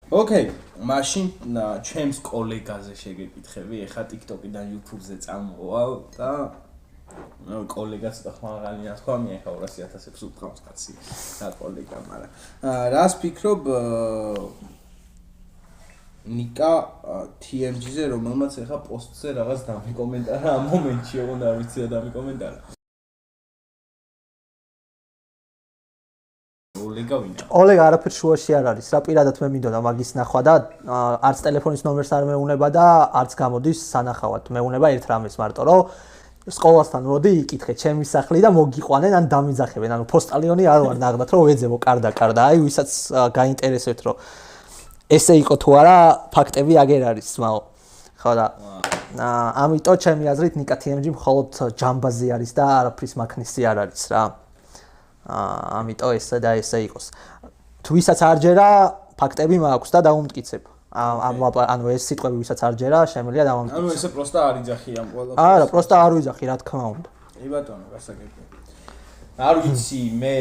ოკეი, მაშინ ჩემს კოლეგაზე შეგეკითხები, ეხა TikTok-დან YouTube-ზე წამოვალ და კოლეგაც და ხმაღალია თქვა, მე ეხა 200,000-ს უბრალოდ კაცი. რა კოლეგა, მაგრამ რას ფიქრობ ნიკა TMG-ზე რომელმაც ეხა პოსტზე რაღაც დამიკომენტარა ამ მომენტში, ოღონდ არ ვიცი რა დამიკომენტარა. ოლეგა არაფერ შუაში არ არის, რა პირადად მე მინდოდა მაგის ნახვა და არც ტელეფონის ნომერს არ მეუნება და არც გამოდის სანახავად. მეუნება ერთ რამეს მარტო, რომ სკოლასთან მოდი იკითხე ჩემი სახლი და მოგიყვანენ ან დამიძახებენ. ანუ პოსტალიონი არ ვარ ნახდათ, რომ ვეძებო კარდა. აი ვისაც გაინტერესებთ, რომ ესე იყო თუ არა, ფაქტები აგერ არის, ძმაო. ხო და ამიტომ ჩემი აზრით ნიკა TMG მხოლოდ ჯამბაზი არის და არაფრის მაქნისი არ არის რა. ამიტომ ესე და ესე იყოს. თუ ვისაც არ ჯერა, ფაქტები მაქვს და დაუმტკიცებ. ანუ ეს სიტყვები ვისაც არ ჯერა, შემიძლია დავამტკიცო. ანუ ესე პროსტა არ იძახი ამ ყველაფერს. არა, პროსტა არ ვიძახი, რა თქმა უნდა. ი ბატონო, გასაგებია. არ ვიცი მე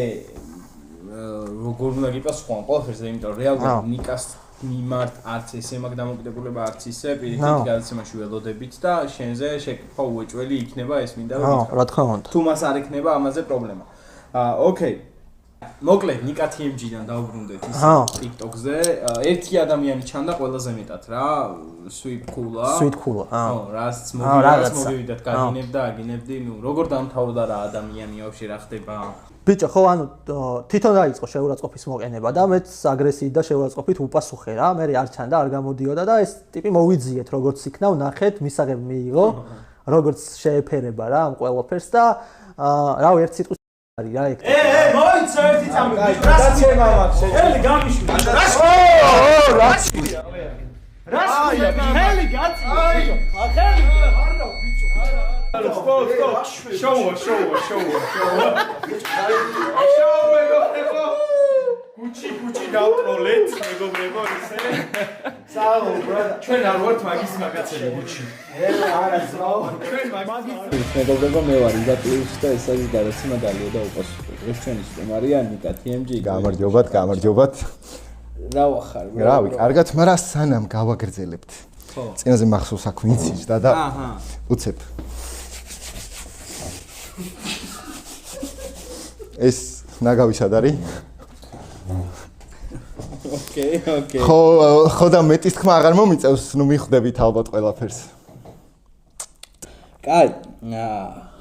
როგორ უნდა გიპასუხო ამ ყველაფერზე, იმიტომ რომ რეალურად ნიკას მიმართ არც ესე მაგ დამოკიდებულება არც ისე პირიქით გადაცემაში ველოდებით და შენზე შეკითხვა უეჭველი იქნება ეს მინდა რომ გითხრა. რა თქმა უნდა. თუ მას არ იქნება ამაზე პრობლემა. ოკეი. მოკლედ ნიკა TMG-დან დავბრუნდეთ ის TikTok-ზე. ერთი ადამიანი ჩანდა ყველაზე მეტად რა, Sweet Cool-ა. ხო, რაც მოგივიდათ, გაგინებდა, აგინებდი, ნუ როგორ დამთავრდა რა ადამიანი ვაფშე რა ხდება? ბიჭო, ხო, ანუ თვითონ დაიწყო შეურაცხყოფის მოყენება და მეც აგრესიით და შეურაცხყოფით უპასუხე რა. მე არ ჩანდა, არ გამოდიოდა და ეს ტიპი მოვიძიეთ როგორც იქნა, ნახეთ, მისაღები მიიღო, როგორც შეეფერება რა ამ ყველაფერს და რავი, ერთ სიტყვის არის რა ეგ. მოიცა ერთი წამი. დაცემა მაქვს. ელი გამიშვი. რაცია. რაცია. ხელი გაწი. ბიჭო. ხელი. არა ბიჭო. არა. შოუ. კუჩი გავტროლეთ, მეგობრებო, ისე. საალო, ბრატ. ჩვენ არ ვართ მაგის მაგაცები, კუჩი. არა, ზაო. ჩვენ მაგის. მეგობრებო, მე ვარ იდა პლუს და ეს არის გადაცემა დალია და უპასუხო. ეს ჩვენი სტუმარია ნიკა TMG. გამარჯობათ. რა ვახარ? რავი, კარგად, მაგრამ სანამ გავაგრძელებთ. ხო. წინაზე მახსოვს აქ ვინციშდა და უცებ. ეს ნაგავისად არის? ოკეი. ხო და მეტის თქმა აღარ მომიწევს, ნუ მიხვდებით ალბათ ყველაფერს. კაი,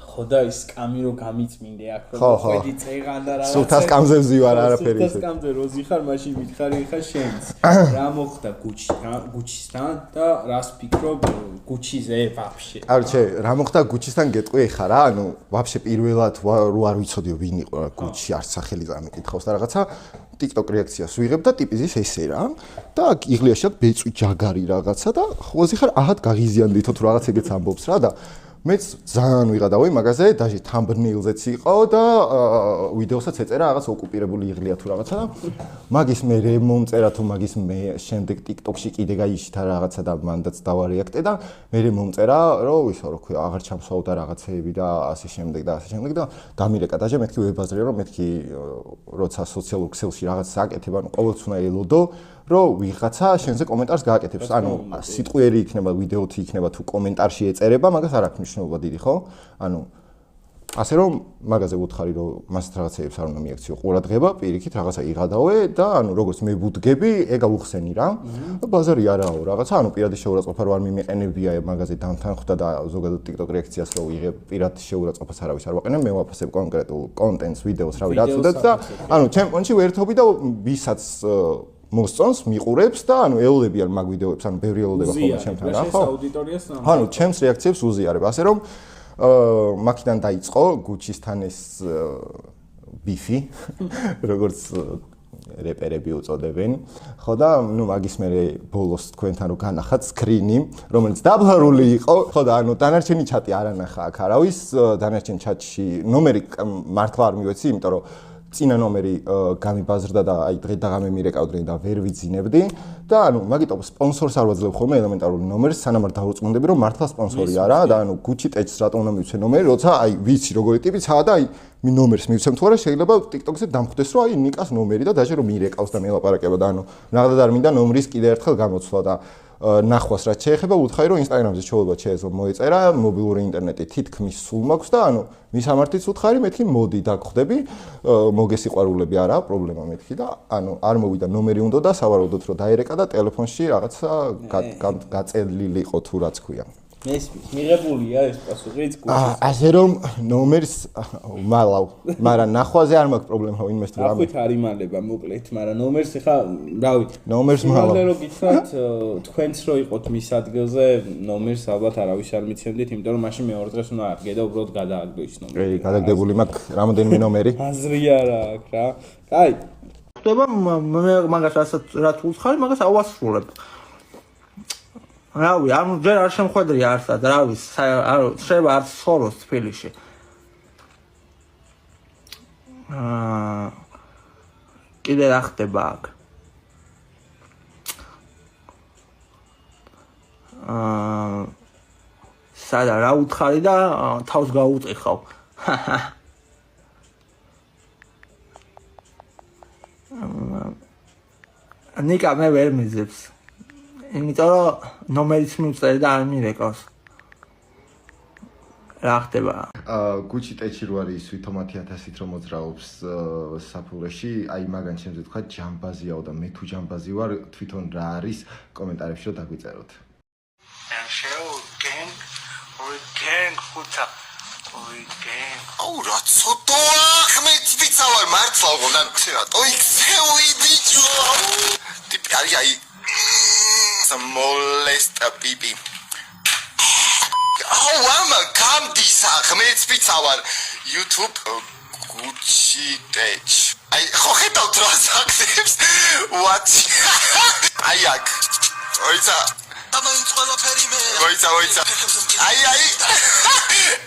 ხო და ის კამი რო გამიწმინდე აქ რო ხედი წეღან და რაღაცა. სულთას კამზე ვზივარ არაფერი ისე. სულთას კამზე რო ზიხარ, მაშინ მითხარი ხა შენც. რა მოხდა გუჩისთან და რას ფიქრობ გუჩიზე ვაფშე? კარჩე, რა მოხდა გუჩისთან გეტყვი ხა რა, ანუ ვაფშე პირველად რო არ ვიცოდიო ვინ იყო გუჩი, არც სახელი წამიკითხავს და რაღაცა. TikTok რეაქციას ვიღებ და ტიპი ზის ესე რა და იღლიაშად ბეწვი ჯაგარი რაღაცა და ხოლმე ხარ აჰად გაღიზიანდითო თუ რაღაც ეგეც ამბობს რა და მეც ძალიან ვიღადავი მაგაზე დაჟე thumbnail-ზეც იყო და ვიდეოსაც ეწერა რაღაც ოკუპირებული იღლია თუ რაღაცა და მაგის მე მომწერა თუ მაგის მე შემდეგ TikTok-ში კიდე გაიშთა რაღაცა და მანდაც დავარეაქტე და მე მომწერა რომ ისო რა ქვია აღარ ჩამსვავდა რაღაცეები და ასე შემდეგ და დამირეკა დაჟე მეთქი ვებაზრია რომ მეთქი როცა სოციალურ ქსელში რაღაც აკეთებ ანუ ყოველთვის უნდა ელოდო რომ ვიღაცა შენზე კომენტარს გააკეთებს ანუ სიტყვიერი იქნება ვიდეოთი იქნება თუ კომენტარში ეწერება მაგას არ აქვს მნიშვნელობა დიდი ხო ანუ ასე რომ მაგაზე ვუთხარი რომ მასეთ რაღაცეებს არ უნდა მიაქციო ყურადღება პირიქით რაღაცა იღადავე და ანუ როგორც მე ვუდგები ეგა უხსენი რა ბაზარი არაო რაღაცა ანუ პირადი შეურაცხყოფა რო არ მიმეყენებია მაგაზე დამთანხმდა და ზოგადად TikTok რეაქციას რო ვიღებ პირად შეურაცხყოფას არავის არ ვაყენებ მე ვაფასებ კონკრეტულ კონტენტს ვიდეოს რავი რაც უდაც და ანუ ჩემპიონში ვერთობი და ვისაც მოსწონს მიყურებს და ანუ ელოდებიან მაგ ვიდეოებს ანუ ბევრი ელოდება ხოლმე ჩემთან რა ხო ანუ ჩემს რეაქციებს უზიარებ ასე რომ მაქედან დაიწყო გუჩისთან ეს ბიფი როგორც რეპერები უწოდებენ ხო და ნუ მაგის მერე ბოლოს თქვენთან რო განახათ სკრინი რომელიც დაბლარული იყო ხო და ანუ დანარჩენი ჩატი არ ანახა აქ არავის დანარჩენ ჩატში ნომერი მართლა არ მივეცი იმიტომ რომ წინა ნომერი გამიბაზრდა და აი დღე დაღამე მირეკავდნენ და ვერ ვიძინებდი და ანუ მაგიტომ სპონსორს არ ვაძლევ ხოლმე ელემენტარული ნომერს სანამ არ დავრწმუნდები რომ მართლა სპონსორია რა და ანუ Gucci Tech-ს რატომ უნდა მივცე ნომერი როცა აი ვიცი როგორი ტიპიცაა და აი ნომერს მივცემ თუ არა შეიძლება TikTok-ზე დამხვდეს რომ აი ნიკას ნომერი და დაჟე რომ მირეკავს და მელაპარაკება და ანუ რაღაცა არ მინდა ნომრის კიდე ერთხელ გამოცვლა და ნახვას რაც შეეხება უთხარი რომ Instagram-ზე ჩაოება შეეძლო მოეწერა მობილური ინტერნეტი თითქმის სულ მაქვს და ანუ მისამართიც უთხარი მეთქი მოდი დაგხვდები მოგესიყვარულები არა პრობლემა მეთქი და ანუ არ მოვიდა ნომერი უნდა და სავარაუდოდ რომ დაერეკა და ტელეფონში რაღაცა გაწელილიყო თუ რაც ქვია მესმის მიღებულია ეს პასუხიც ასე რომ ნომერს მალავ მაგრამ ნახვაზე არ მაქვს პრობლემა ვინმეს თუ რამე ახვით არ იმალება მოკლედ მაგრამ ნომერს ხა რავი ნომერს მალავ რომ გითხრათ თქვენც რო იყოთ მის ადგილზე ნომერს ალბათ არავის არ მიცემდით იმიტომ რომ მაშინ მეორე დღეს უნდა აღდგე და უბრალოდ გადააგდო ის ნომერი კი გადაგდებული მაქვს რამოდენიმე ნომერი აზრი არა აქვს რა კაი ხდება მე მაგას რაც უცხარი მაგას ავასრულებ რავი, ანუ ჯერ არ შემხვედრია არსად, რავი, შეიძლება არც ცხოვროს თბილისში. კიდე რა ხდება აქ? სადა რა უთხარი და თავს გაუწიხავ. ნიკა მე ვერ მიძებს. იმიტომ რომ ნომერიც მივწერე და არ მირეკავს. რა ხდება? Gucci Tech-ი რო არის ვითომათი 1000-ით რომ მოძრაობს საფულეში, აი მაგან ჩემზე თქვა ჯამბაზიაო და მე თუ ჯამბაზი ვარ, თვითონ რა არის კომენტარებში რომ დაგვიწეროთ. აუ რა ცოტაა ხმეთი ვიცა ვარ მართლა უგონან რატო იქცევი ბიჭო ტიპი აი molesta bibi. Oh, I'm a გამდისა ხმეც ვიცავარ YouTube Gucci Tech. აი ხო ხედავთ რა საქმეს? What? აი აქ. ოიცა. ამაინც ყველაფერი მე. ოიცა. აი.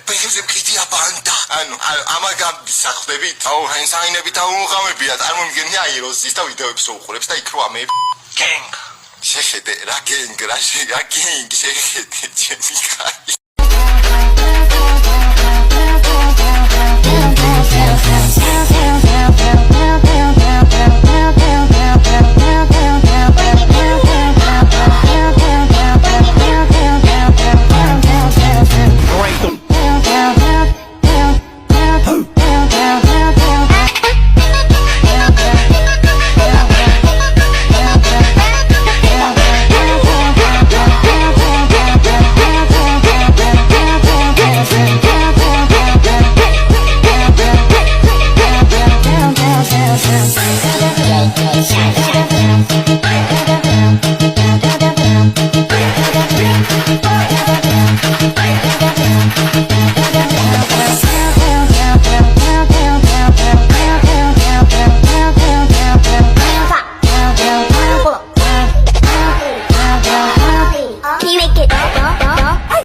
ბეგებზე მკიდია ბანდა. ანუ ამა გამდისა ხვდებით? აუ ჰენსაინები და უმღამებია. წარმომიდგენია აი როზის და ვიდეოებს რო უყურებს და იქ რო ამე გენგ. შეხედე რა გენგ შეხედე ჩემი კაცი